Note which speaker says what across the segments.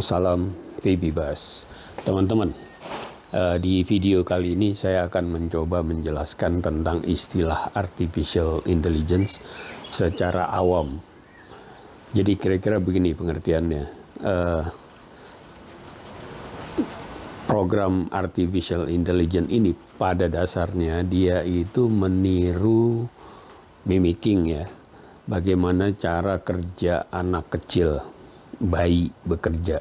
Speaker 1: Salam Febibas, teman-teman. Di video kali ini saya akan mencoba menjelaskan tentang istilah artificial intelligence secara awam. Jadi kira-kira begini pengertiannya. Program artificial intelligence ini pada dasarnya dia itu meniru mimicking ya. Bagaimana cara kerja anak kecil, bayi bekerja.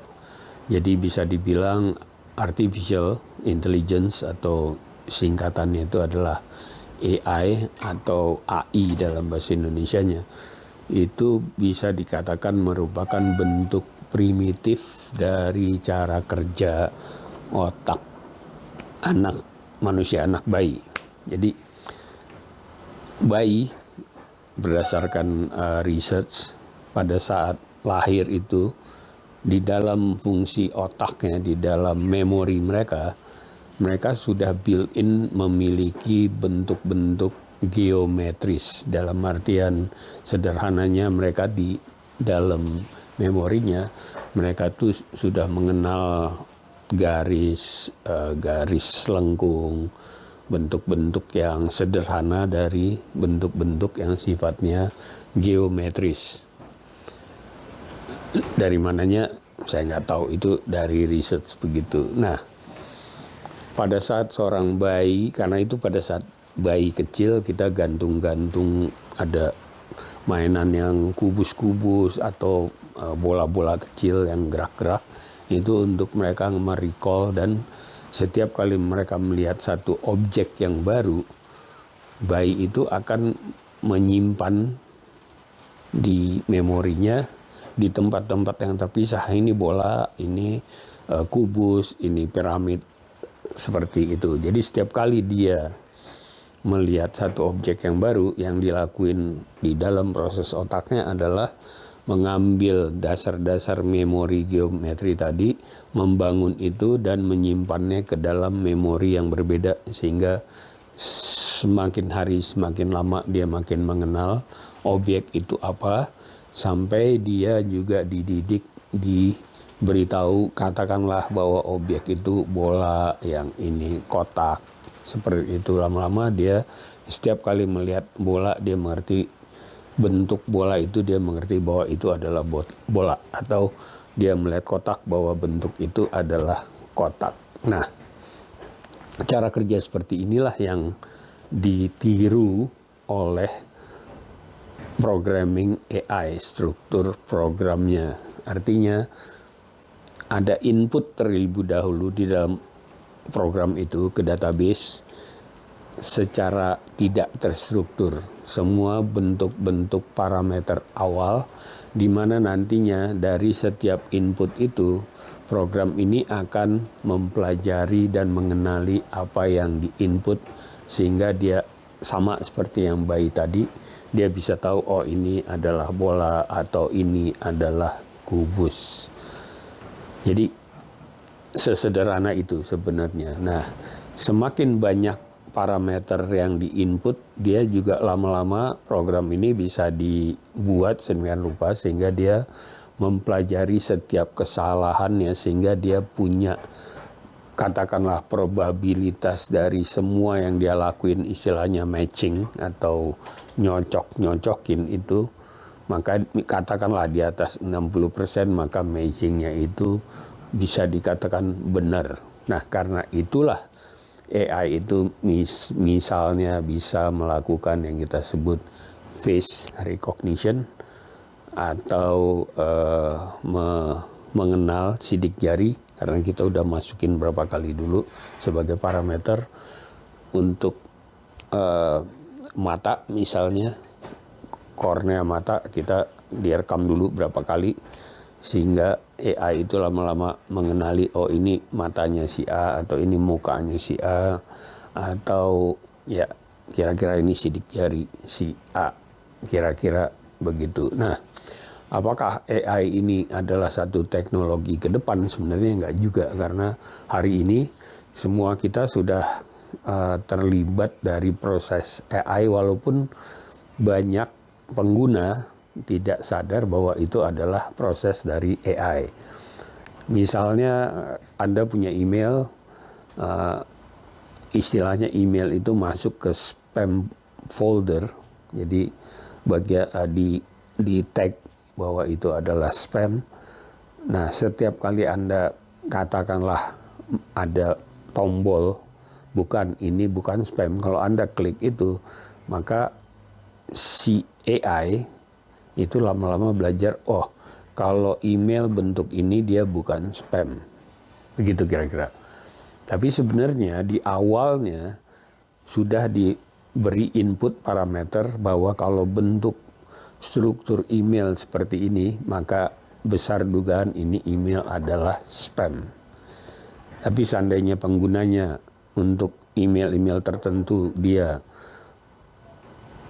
Speaker 1: Jadi bisa dibilang artificial intelligence atau singkatannya itu adalah AI atau AI dalam bahasa Indonesianya. Itu bisa dikatakan merupakan bentuk primitif dari cara kerja otak anak manusia, anak bayi. Jadi bayi berdasarkan research pada saat lahir itu di dalam fungsi otaknya, di dalam memori mereka sudah built-in memiliki bentuk-bentuk geometris. Dalam artian sederhananya mereka di dalam memorinya mereka tuh sudah mengenal garis lengkung, bentuk-bentuk yang sederhana dari bentuk-bentuk yang sifatnya geometris. Dari mananya saya nggak tahu, itu dari research begitu. Nah, pada saat seorang bayi, karena itu pada saat bayi kecil kita gantung-gantung ada mainan yang kubus-kubus atau bola-bola kecil yang gerak-gerak, itu untuk mereka merecall, dan setiap kali mereka melihat satu objek yang baru, bayi itu akan menyimpan di memorinya di tempat-tempat yang terpisah. Ini bola, ini kubus, ini piramid, seperti itu. Jadi setiap kali dia melihat satu objek yang baru, yang dilakuin di dalam proses otaknya adalah mengambil dasar-dasar memori geometri tadi, membangun itu dan menyimpannya ke dalam memori yang berbeda, sehingga semakin hari semakin lama dia makin mengenal objek itu apa, sampai dia juga dididik, diberitahu, katakanlah bahwa objek itu bola, yang ini kotak, seperti itu. Lama-lama dia setiap kali melihat bola dia mengerti bentuk bola itu, dia mengerti bahwa itu adalah bola, atau dia melihat kotak bahwa bentuk itu adalah kotak. Nah, cara kerja seperti inilah yang ditiru oleh programming AI, struktur programnya. Artinya ada input terlebih dahulu di dalam program itu ke database secara tidak terstruktur. Semua bentuk-bentuk parameter awal, di mana nantinya dari setiap input itu program ini akan mempelajari dan mengenali apa yang di-input, sehingga dia sama seperti yang bayi tadi, dia bisa tahu, oh ini adalah bola atau ini adalah kubus. Jadi sesederhana itu sebenarnya. Nah, semakin banyak parameter yang di-input, dia juga lama-lama program ini bisa dibuat sedemikian rupa sehingga dia mempelajari setiap kesalahannya, sehingga dia punya katakanlah probabilitas dari semua yang dia lakuin, istilahnya matching atau nyocok-nyocokin itu, maka katakanlah di atas 60%, maka matchingnya itu bisa dikatakan benar. Nah, karena itulah AI itu misalnya bisa melakukan yang kita sebut face recognition, atau mengenal sidik jari, karena kita udah masukin berapa kali dulu sebagai parameter. Untuk mata misalnya, kornea mata kita direkam dulu berapa kali, sehingga AI itu lama-lama mengenali, oh ini matanya si A, atau ini mukanya si A, atau ya kira-kira ini sidik jari si A, kira-kira begitu. Nah, apakah AI ini adalah satu teknologi ke depan? Sebenarnya enggak juga, karena hari ini semua kita sudah terlibat dari proses AI, walaupun banyak pengguna tidak sadar bahwa itu adalah proses dari AI. Misalnya Anda punya email, istilahnya email itu masuk ke spam folder, jadi di tag bahwa itu adalah spam. Nah, setiap kali Anda katakanlah ada tombol ini bukan spam, kalau Anda klik itu, maka si AI itu lama-lama belajar, oh kalau email bentuk ini dia bukan spam. Begitu kira-kira. Tapi sebenarnya di awalnya sudah diberi input parameter bahwa kalau bentuk struktur email seperti ini, maka besar dugaan ini email adalah spam. Tapi seandainya penggunanya untuk email-email tertentu dia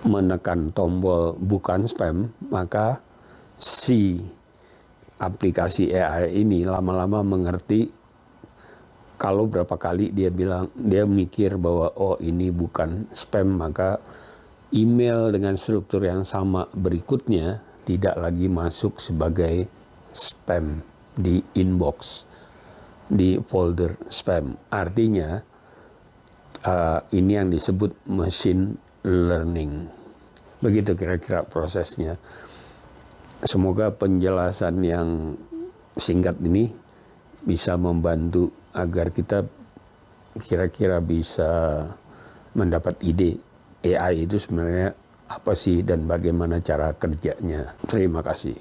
Speaker 1: menekan tombol bukan spam, maka si aplikasi AI ini lama-lama mengerti. Kalau berapa kali dia mikir bahwa oh ini bukan spam, maka email dengan struktur yang sama berikutnya tidak lagi masuk sebagai spam di inbox, di folder spam. Artinya ini yang disebut machine learning. Begitu kira-kira prosesnya. Semoga penjelasan yang singkat ini bisa membantu agar kita kira-kira bisa mendapat ide AI itu sebenarnya apa sih dan bagaimana cara kerjanya. Terima kasih.